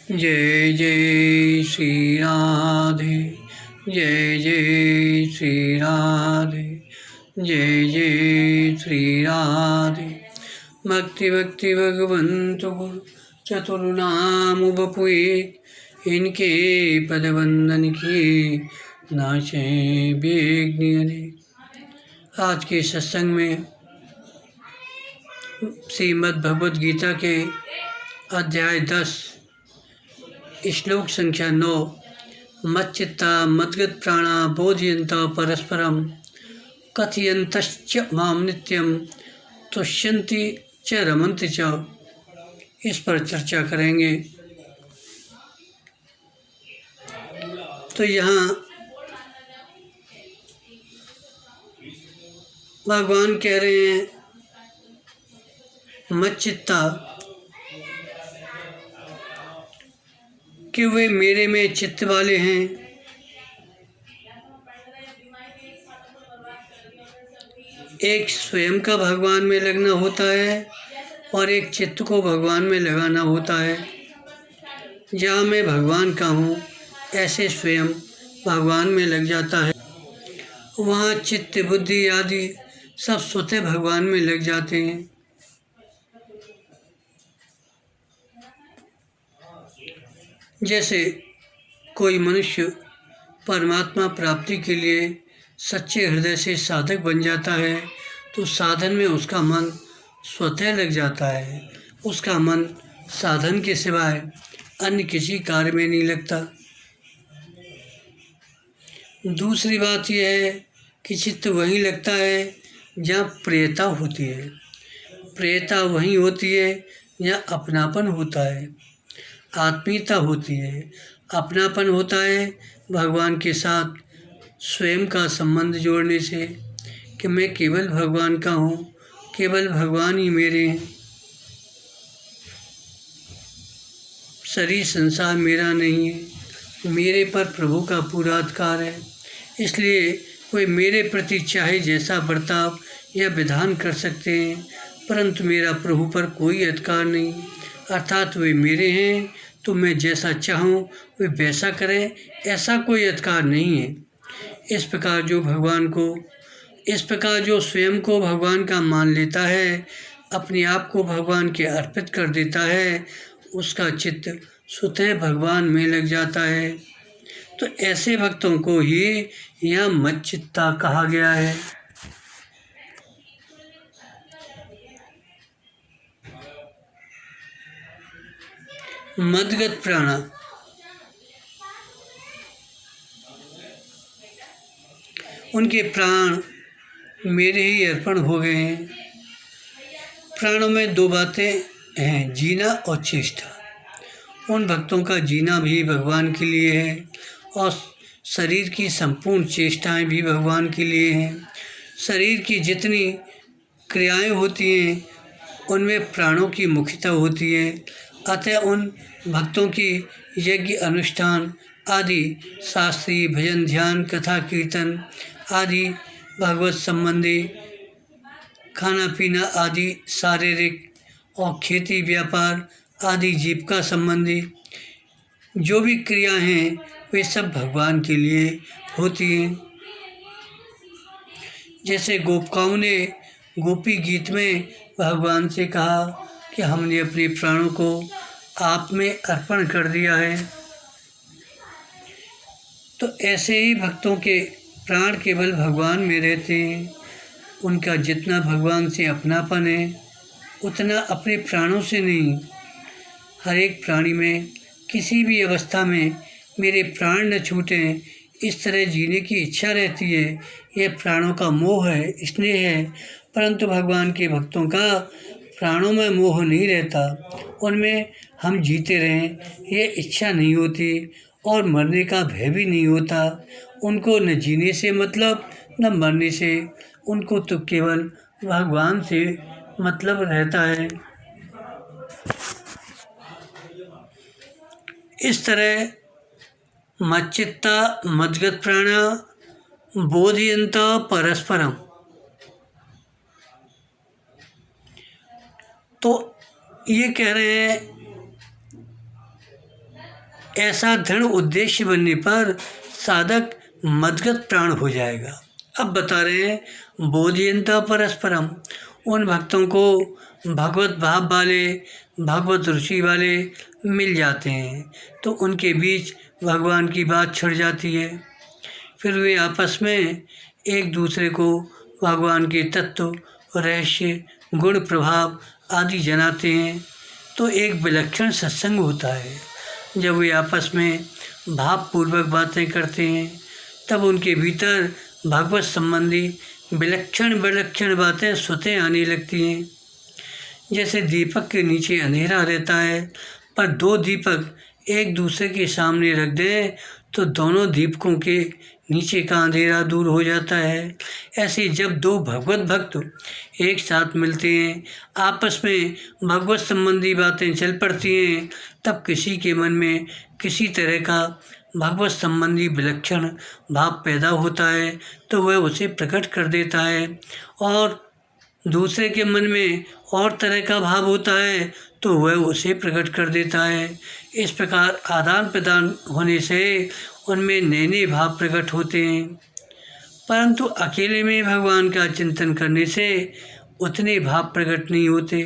जय जय श्री राधे, जय जय श्री राधे, जय जय श्री राधे। भक्ति भक्ति भगवंतु गुरु चतुर्नाम बपुए, इनके पद वंदन की नाचे विघ्न। आज के सत्संग में श्रीमद् भगवद गीता के अध्याय 10 श्लोक संख्या 9, मच्चित्ता मद्गत प्राणा बोधयन्त परस्परम कथयन्तश्च माम नित्यम तुष्यन्ति च रमन्ति च, इस पर चर्चा करेंगे। तो यहाँ भगवान कह रहे हैं, मच्चित्ता, कि वे मेरे में चित्त वाले हैं। एक स्वयं का भगवान में लगना होता है और एक चित्त को भगवान में लगाना होता है। जहाँ मैं भगवान का हूँ ऐसे स्वयं भगवान में लग जाता है, वहाँ चित्त बुद्धि आदि सब स्वतः भगवान में लग जाते हैं। जैसे कोई मनुष्य परमात्मा प्राप्ति के लिए सच्चे हृदय से साधक बन जाता है तो साधन में उसका मन स्वतः लग जाता है। उसका मन साधन के सिवाय अन्य किसी कार्य में नहीं लगता। दूसरी बात यह है कि चित्त वहीं लगता है जहाँ प्रियता होती है। प्रियता वहीं होती है जहाँ अपनापन होता है, आत्मीयता होती है। अपनापन होता है भगवान के साथ स्वयं का संबंध जोड़ने से, कि मैं केवल भगवान का हूँ, केवल भगवान ही मेरे हैं, शरीर संसार मेरा नहीं है, मेरे पर प्रभु का पूरा अधिकार है। इसलिए वे मेरे प्रति चाहे जैसा बर्ताव या विधान कर सकते हैं, परंतु मेरा प्रभु पर कोई अधिकार नहीं। अर्थात वे मेरे हैं तो मैं जैसा चाहूँ वे वैसा करें, ऐसा कोई अधिकार नहीं है। इस प्रकार जो स्वयं को भगवान का मान लेता है, अपने आप को भगवान के अर्पित कर देता है, उसका चित्त स्वतः भगवान में लग जाता है। तो ऐसे भक्तों को ही यहाँ मच्चित्ता कहा गया है। मद्गत प्राणा, उनके प्राण मेरे ही अर्पण हो गए हैं। प्राणों में दो बातें हैं, जीना और चेष्टा। उन भक्तों का जीना भी भगवान के लिए है और शरीर की संपूर्ण चेष्टाएं भी भगवान के लिए हैं। शरीर की जितनी क्रियाएं होती हैं उनमें प्राणों की मुख्यता होती है। अतः उन भक्तों की यज्ञ अनुष्ठान आदि शास्त्रीय भजन ध्यान कथा कीर्तन आदि भगवत संबंधी खाना पीना आदि शारीरिक और खेती व्यापार आदि जीविका संबंधी जो भी क्रिया हैं वे सब भगवान के लिए होती हैं। जैसे गोपिकाओं ने गोपी गीत में भगवान से कहा कि हमने अपने प्राणों को आप में अर्पण कर दिया है। तो ऐसे ही भक्तों के प्राण केवल भगवान में रहते हैं। उनका जितना भगवान से अपनापन है उतना अपने प्राणों से नहीं। हर एक प्राणी में किसी भी अवस्था में मेरे प्राण न छूटें, इस तरह जीने की इच्छा रहती है। यह प्राणों का मोह है, स्नेह है। परंतु भगवान के भक्तों का प्राणों में मोह नहीं रहता, उनमें हम जीते रहें यह इच्छा नहीं होती और मरने का भय भी नहीं होता। उनको न जीने से मतलब न मरने से, उनको तो केवल भगवान से मतलब रहता है। इस तरह मच्चित्ता मद्गत प्राणा बोधयन्त परस्परम, तो ये कह रहे हैं ऐसा दृढ़ उद्देश्य बनने पर साधक मदगत प्राण हो जाएगा। अब बता रहे हैं बोधयंता परस्परम, उन भक्तों को भगवत भाव वाले, भगवत रुचि वाले मिल जाते हैं तो उनके बीच भगवान की बात छिड़ जाती है। फिर वे आपस में एक दूसरे को भगवान के तत्व, रहस्य, गुण, प्रभाव आदि जनाते हैं तो एक विलक्षण सत्संग होता है। जब वे आपस में भावपूर्वक बातें करते हैं तब उनके भीतर भगवत संबंधी विलक्षण बातें स्वतः आने लगती हैं। जैसे दीपक के नीचे अंधेरा रहता है, पर दो दीपक एक दूसरे के सामने रख दें तो दोनों दीपकों के नीचे का अंधेरा दूर हो जाता है। ऐसे जब दो भगवत भक्त एक साथ मिलते हैं, आपस में भगवत संबंधी बातें चल पड़ती हैं, तब किसी के मन में किसी तरह का भगवत संबंधी विलक्षण भाव पैदा होता है तो वह उसे प्रकट कर देता है, और दूसरे के मन में और तरह का भाव होता है तो वह उसे प्रकट कर देता है। इस प्रकार आदान प्रदान होने से उनमें नए नए भाव प्रकट होते हैं। परंतु अकेले में भगवान का चिंतन करने से उतने भाव प्रकट नहीं होते।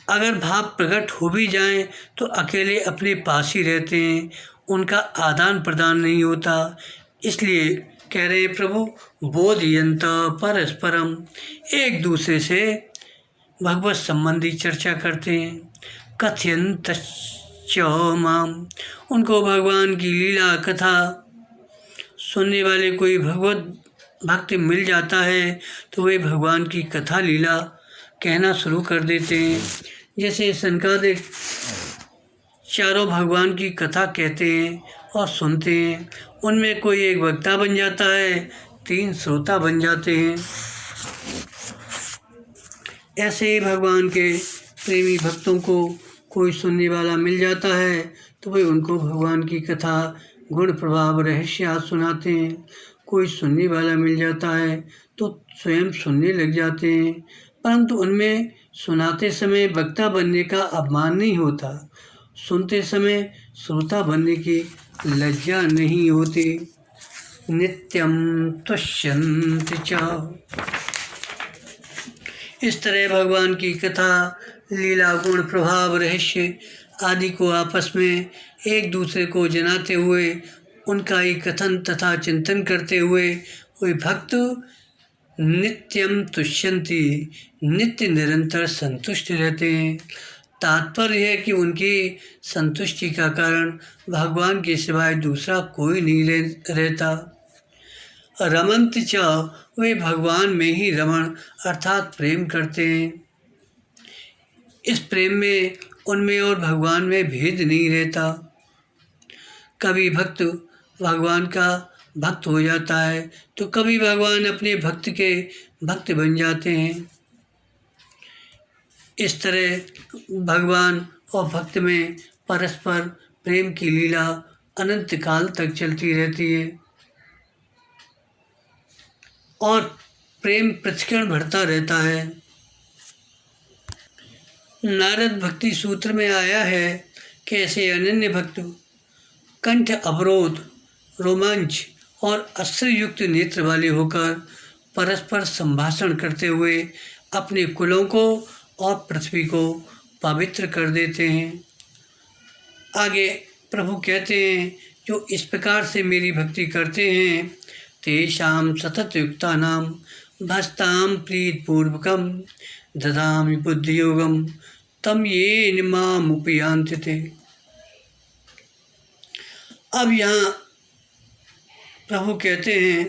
अगर भाव प्रकट हो भी जाएं तो अकेले अपने पास ही रहते हैं, उनका आदान प्रदान नहीं होता। इसलिए कह रहे हैं प्रभु बोधयंता परस्परम, एक दूसरे से भगवत संबंधी चर्चा करते हैं। कथयन्तश्च माम, उनको भगवान की लीला कथा सुनने वाले कोई भगवत भक्त मिल जाता है तो वे भगवान की कथा लीला कहना शुरू कर देते हैं। जैसे सनकादिक चारों भगवान की कथा कहते हैं और सुनते हैं, उनमें कोई एक वक्ता बन जाता है, 3 श्रोता बन जाते हैं। ऐसे ही भगवान के प्रेमी भक्तों को कोई सुनने वाला मिल जाता है तो वे उनको भगवान की कथा, गुण, प्रभाव, रहस्य सुनाते हैं। कोई सुनने वाला मिल जाता है तो स्वयं सुनने लग जाते हैं, परंतु उनमें सुनाते समय वक्ता बनने का अपमान नहीं होता, सुनते समय श्रोता बनने की लज्जा नहीं होती। नित्यम तुष्यन्ति च, इस तरह भगवान की कथा, लीला, गुण, प्रभाव, रहस्य आदि को आपस में एक दूसरे को जनाते हुए, उनका ही कथन तथा चिंतन करते हुए वे भक्त नित्यम तुष्यन्ति, नित्य निरंतर संतुष्ट रहते हैं। तात्पर्य है कि उनकी संतुष्टि का कारण भगवान के सिवाय दूसरा कोई नहीं रहता। रमन्ति च, वे भगवान में ही रमण अर्थात प्रेम करते हैं। इस प्रेम में उनमें और भगवान में भेद नहीं रहता। कभी भक्त भगवान का भक्त हो जाता है तो कभी भगवान अपने भक्त के भक्त बन जाते हैं। इस तरह भगवान और भक्त में परस्पर प्रेम की लीला अनंत काल तक चलती रहती है और प्रेम प्रतिक्षण बढ़ता रहता है। नारद भक्ति सूत्र में आया है कि ऐसे अनन्य भक्त कंठ अवरोध, रोमांच और अश्रुयुक्त नेत्र वाले होकर परस्पर संभाषण करते हुए अपने कुलों को और पृथ्वी को पवित्र कर देते हैं। आगे प्रभु कहते हैं, जो इस प्रकार से मेरी भक्ति करते हैं, तेषां सततयुक्तानां भस्तां प्रीतपूर्वकं ददामि बुद्धियोगं तं येन मामुपयान्ति ते। अब यहाँ प्रभु कहते हैं,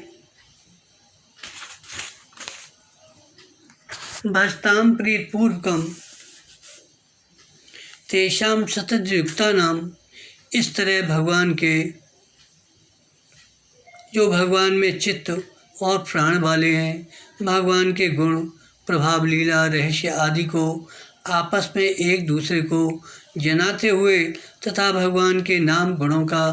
भस्तां प्रीतपूर्वकं तेषां सततयुक्तानां, इस तरह भगवान के, जो भगवान में चित्त और प्राण वाले हैं, भगवान के गुण, प्रभाव, लीला, रहस्य आदि को आपस में एक दूसरे को जनाते हुए तथा भगवान के नाम गुणों का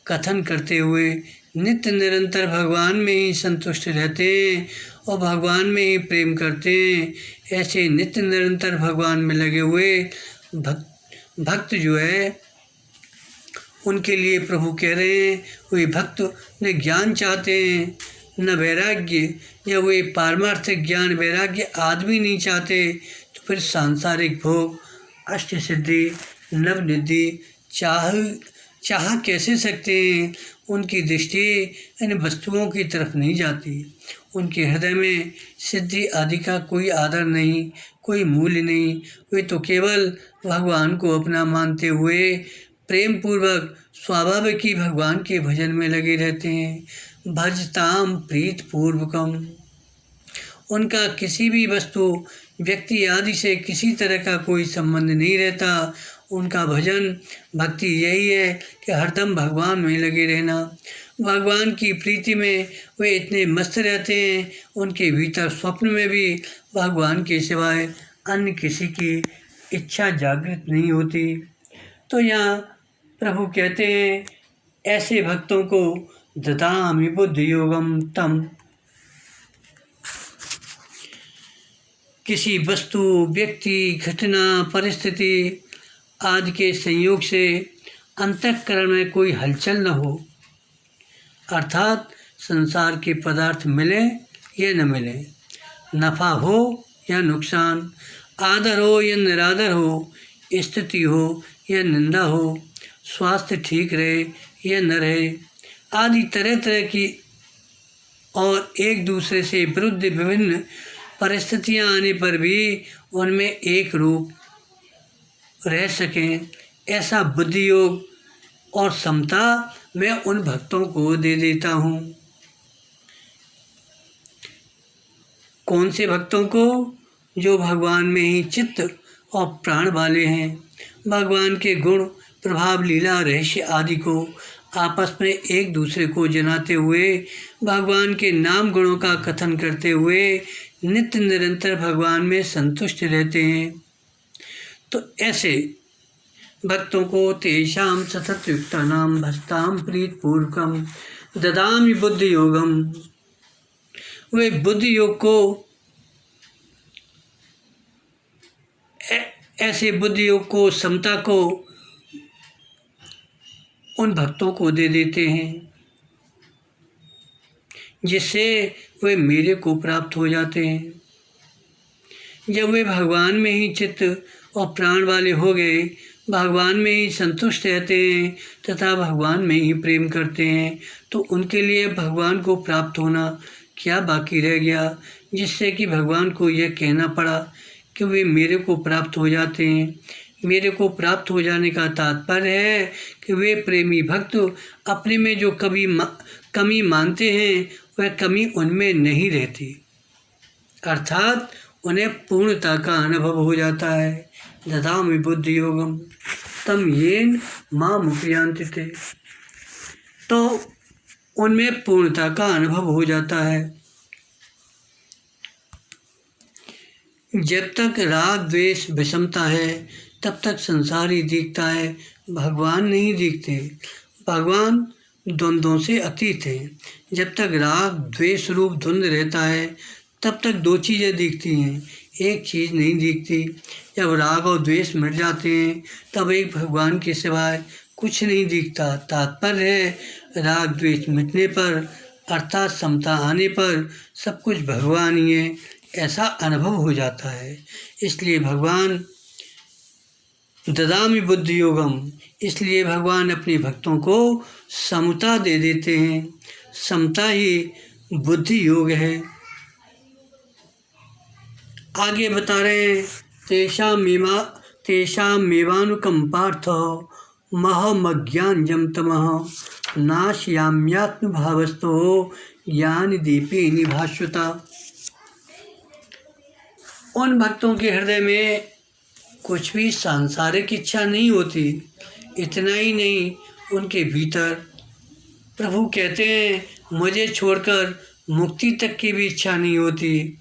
कथन करते हुए नित्य निरंतर भगवान में ही संतुष्ट रहते हैं और भगवान में ही प्रेम करते हैं। ऐसे नित्य निरंतर भगवान में लगे हुए भक्त जो है उनके लिए प्रभु कह रहे हैं, वे भक्त न ज्ञान चाहते हैं न वैराग्य, या वे पारमार्थिक ज्ञान वैराग्य आदमी नहीं चाहते, तो फिर सांसारिक भोग अष्ट सिद्धि नवनिधि चाह कैसे सकते हैं। उनकी दृष्टि इन वस्तुओं की तरफ नहीं जाती। उनके हृदय में सिद्धि आदि का कोई आदर नहीं, कोई मूल्य नहीं। वे तो केवल भगवान को अपना मानते हुए प्रेम पूर्वक स्वाभाविक ही भगवान के भजन में लगे रहते हैं। भजताम प्रीत पूर्वकम। उनका किसी भी वस्तु व्यक्ति आदि से किसी तरह का कोई संबंध नहीं रहता। उनका भजन भक्ति यही है कि हरदम भगवान में लगे रहना। भगवान की प्रीति में वे इतने मस्त रहते हैं, उनके भीतर स्वप्न में भी भगवान के सिवाय अन्य किसी की इच्छा जागृत नहीं होती। तो यहाँ प्रभु कहते हैं, ऐसे भक्तों को ददामि बुद्धि योगम तम। किसी वस्तु व्यक्ति घटना परिस्थिति आदि के संयोग से अंतःकरण में कोई हलचल न हो, अर्थात संसार के पदार्थ मिले या न मिले, नफ़ा हो या नुकसान, आदर हो या निरादर हो, स्थिति हो या निंदा हो, स्वास्थ्य ठीक रहे या न रहे आदि तरह तरह की और एक दूसरे से विरुद्ध विभिन्न परिस्थितियां आने पर भी उनमें एक रूप रह सकें, ऐसा बुद्धि योग और समता मैं उन भक्तों को दे देता हूँ। कौन से भक्तों को? जो भगवान में ही चित्त और प्राण वाले हैं, भगवान के गुण प्रभाव लीला रहस्य आदि को आपस में एक दूसरे को जनाते हुए भगवान के नाम गुणों का कथन करते हुए नित्य निरंतर भगवान में संतुष्ट रहते हैं। तो ऐसे भक्तों को तेषां सततयुक्तानां भजतां प्रीतपूर्वकं ददामि बुद्धि योगम। वे बुद्धि योग को ऐसे बुद्धि योग को समता को उन भक्तों को दे देते हैं जिससे वे मेरे को प्राप्त हो जाते हैं। जब वे भगवान में ही चित्त और प्राण वाले हो गए, भगवान में ही संतुष्ट रहते हैं तथा भगवान में ही प्रेम करते हैं, तो उनके लिए भगवान को प्राप्त होना क्या बाकी रह गया, जिससे कि भगवान को यह कहना पड़ा कि वे मेरे को प्राप्त हो जाते हैं। मेरे को प्राप्त हो जाने का तात्पर्य है कि वे प्रेमी भक्त अपने में जो कमी मानते हैं वह कमी उनमें नहीं रहती, अर्थात उन्हें पूर्णता का अनुभव हो जाता है। ददामि बुद्धि योगम तम येन माम उपयान्ति ते। तो उनमें पूर्णता का अनुभव हो जाता है। जब तक राग द्वेष विषमता है तब तक संसार ही दिखता है, भगवान नहीं दिखते। भगवान द्वंद्वों से अतीत है। जब तक राग द्वेष रूप द्वंद्व रहता है तब तक दो चीज़ें दिखती हैं, एक चीज़ नहीं दिखती। जब राग और द्वेष मिट जाते हैं तब एक भगवान के सिवाय कुछ नहीं दिखता। तात्पर्य है राग द्वेष मिटने पर अर्थात समता आने पर सब कुछ भगवान ही है, ऐसा अनुभव हो जाता है। इसलिए भगवान ददामि बुद्धि योगम, इसलिए भगवान अपने भक्तों को समता दे देते हैं। समता ही बुद्धि योग है। आगे बता रहे हैं, तेषां मेवानुकंपार्थ महमज्ञानजं तमः नाशयाम्यात्मभावस्तो ज्ञानदीपे निभास्वता। उन भक्तों के हृदय में कुछ भी सांसारिक इच्छा नहीं होती। इतना ही नहीं, उनके भीतर प्रभु कहते हैं मुझे छोड़कर मुक्ति तक की भी इच्छा नहीं होती।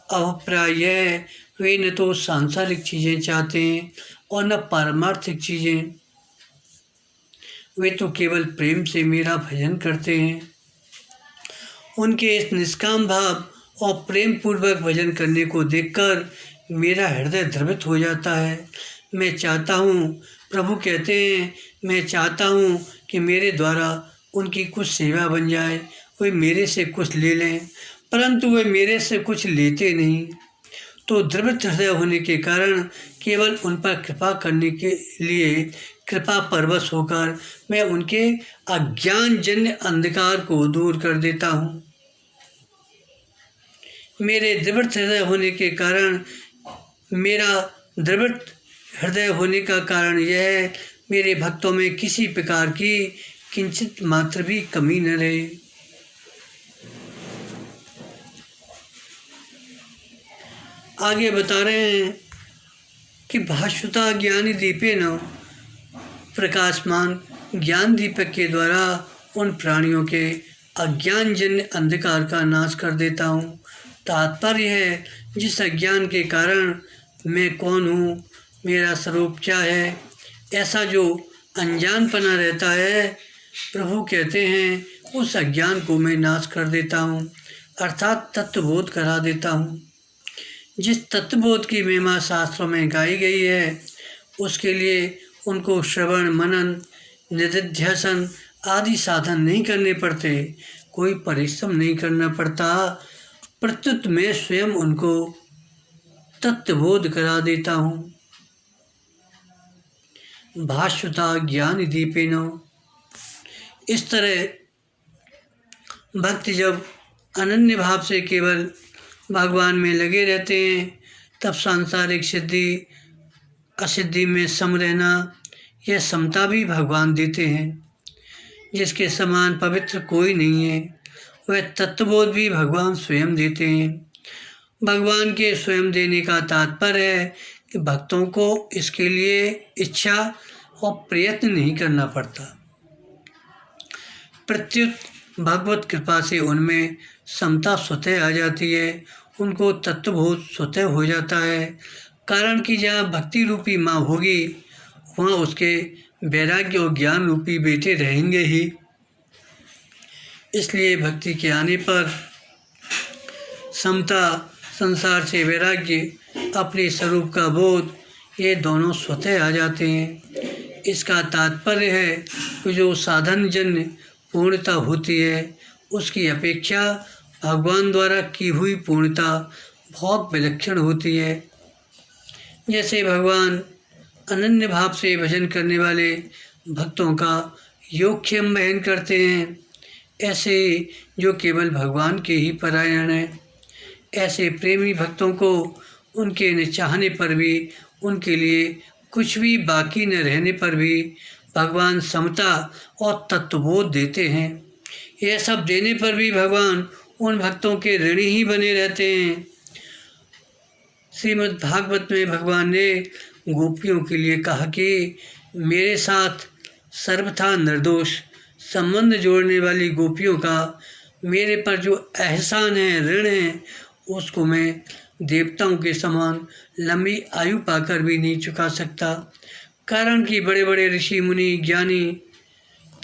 अभिप्राय वे न तो सांसारिक चीज़ें चाहते हैं और न पारमार्थिक चीज़ें, वे तो केवल प्रेम से मेरा भजन करते हैं। उनके इस निष्काम भाव और प्रेम पूर्वक भजन करने को देखकर मेरा हृदय द्रवित हो जाता है। मैं चाहता हूँ, प्रभु कहते हैं, मैं चाहता हूँ कि मेरे द्वारा उनकी कुछ सेवा बन जाए, वे मेरे से कुछ ले लें, परंतु वे मेरे से कुछ लेते नहीं। तो द्रवित हृदय होने के कारण केवल उन पर कृपा करने के लिए कृपा परवश होकर मैं उनके अज्ञानजन्य अंधकार को दूर कर देता हूँ। मेरे द्रवित हृदय होने के कारण, मेरा द्रवित हृदय होने का कारण यह है, मेरे भक्तों में किसी प्रकार की किंचित मात्र भी कमी न रहे। आगे बता रहे हैं कि भास्वता ज्ञानी दीपेन, प्रकाशमान ज्ञान दीपक के द्वारा उन प्राणियों के अज्ञानजन्य अंधकार का नाश कर देता हूँ। तात्पर्य है, जिस अज्ञान के कारण मैं कौन हूँ, मेरा स्वरूप क्या है, ऐसा जो अनजानपना रहता है, प्रभु कहते हैं उस अज्ञान को मैं नाश कर देता हूँ, अर्थात तत्वबोध करा देता हूँ। जिस तत्वबोध की महिमा शास्त्रों में गाई गई है, उसके लिए उनको श्रवण, मनन, निधिध्यासन आदि साधन नहीं करने पड़ते, कोई परिश्रम नहीं करना पड़ता, प्रत्युत मैं स्वयं उनको तत्वबोध करा देता हूँ। भास्वता ज्ञान दीपेन, इस तरह भक्त जब अनन्य भाव से केवल भगवान में लगे रहते हैं, तब सांसारिक सिद्धि असिद्धि में सम रहना, यह समता भी भगवान देते हैं। जिसके समान पवित्र कोई नहीं है, वह तत्वबोध भी भगवान स्वयं देते हैं। भगवान के स्वयं देने का तात्पर्य है कि भक्तों को इसके लिए इच्छा और प्रयत्न नहीं करना पड़ता, प्रत्युत भगवत कृपा से उनमें समता स्वतः आ जाती है, उनको तत्वबोध स्वतः हो जाता है। कारण कि जहाँ भक्ति रूपी माँ होगी, वहाँ उसके वैराग्य और ज्ञान रूपी बेटे रहेंगे ही। इसलिए भक्ति के आने पर समता, संसार से वैराग्य, अपने स्वरूप का बोध, ये दोनों स्वतः आ जाते हैं। इसका तात्पर्य है कि जो साधनजन्य पूर्णता होती है, उसकी अपेक्षा भगवान द्वारा की हुई पूर्णता बहुत विलक्षण होती है। जैसे भगवान अनन्य भाव से भजन करने वाले भक्तों का योगक्षेम वहन करते हैं, ऐसे ही जो केवल भगवान के ही परायण हैं, ऐसे प्रेमी भक्तों को उनके न चाहने पर भी, उनके लिए कुछ भी बाकी न रहने पर भी भगवान समता और तत्वबोध देते हैं। यह सब देने पर भी भगवान उन भक्तों के ऋणी ही बने रहते हैं। श्रीमद् भागवत में भगवान ने गोपियों के लिए कहा कि मेरे साथ सर्वथा निर्दोष संबंध जोड़ने वाली गोपियों का मेरे पर जो एहसान है, ऋण है, उसको मैं देवताओं के समान लंबी आयु पाकर भी नहीं चुका सकता। कारण कि बड़े बड़े ऋषि मुनि, ज्ञानी,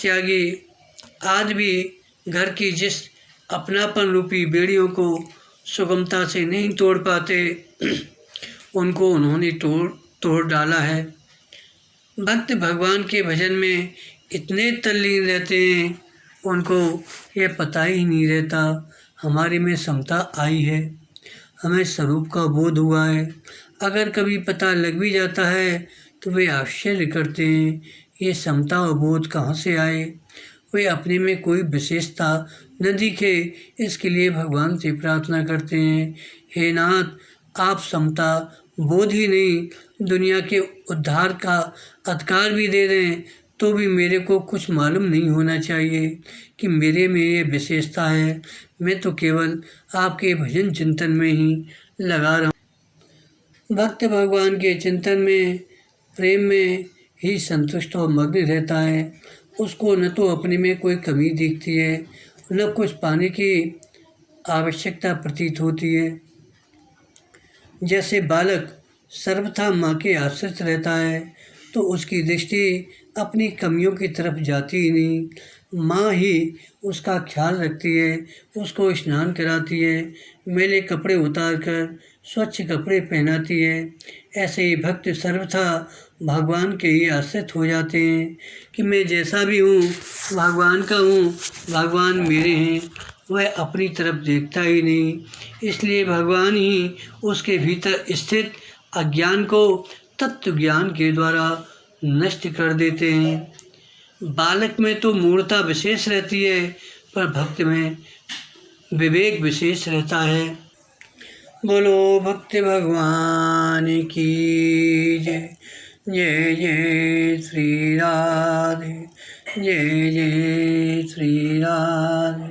त्यागी आदि भी घर की जिस अपनापन रूपी बेड़ियों को सुगमता से नहीं तोड़ पाते, उनको उन्होंने तोड़ डाला है। भक्त भगवान के भजन में इतने तल्लीन रहते हैं, उनको यह पता ही नहीं रहता हमारे में समता आई है, हमें स्वरूप का बोध हुआ है। अगर कभी पता लग भी जाता है तो वे आश्चर्य करते हैं, ये समता और बोध कहाँ से आए। वे अपने में कोई विशेषता न दिखे, इसके लिए भगवान से प्रार्थना करते हैं, हे नाथ, आप समता बोध ही नहीं, दुनिया के उद्धार का अधिकार भी दे दें तो भी मेरे को कुछ मालूम नहीं होना चाहिए कि मेरे में ये विशेषता है। मैं तो केवल आपके भजन चिंतन में ही लगा रहा हूँ। भक्त भगवान के चिंतन में, प्रेम में ही संतुष्ट और मग्न रहता है। उसको न तो अपने में कोई कमी दिखती है, न कुछ पाने की आवश्यकता प्रतीत होती है। जैसे बालक सर्वथा माँ के आश्रित रहता है, तो उसकी दृष्टि अपनी कमियों की तरफ जाती ही नहीं। माँ ही उसका ख्याल रखती है, उसको स्नान कराती है, मैले कपड़े उतार कर स्वच्छ कपड़े पहनाती है। ऐसे ही भक्त सर्वथा भगवान के ही आश्रित हो जाते हैं कि मैं जैसा भी हूँ भगवान का हूँ, भगवान मेरे हैं। वह अपनी तरफ देखता ही नहीं, इसलिए भगवान ही उसके भीतर स्थित अज्ञान को तत्व ज्ञान के द्वारा नष्ट कर देते हैं। बालक में तो मूर्ता विशेष रहती है, पर भक्त में विवेक विशेष रहता है। बोलो भक्त भगवान की जय। जय जय श्री राधे, जय जय श्री राधे।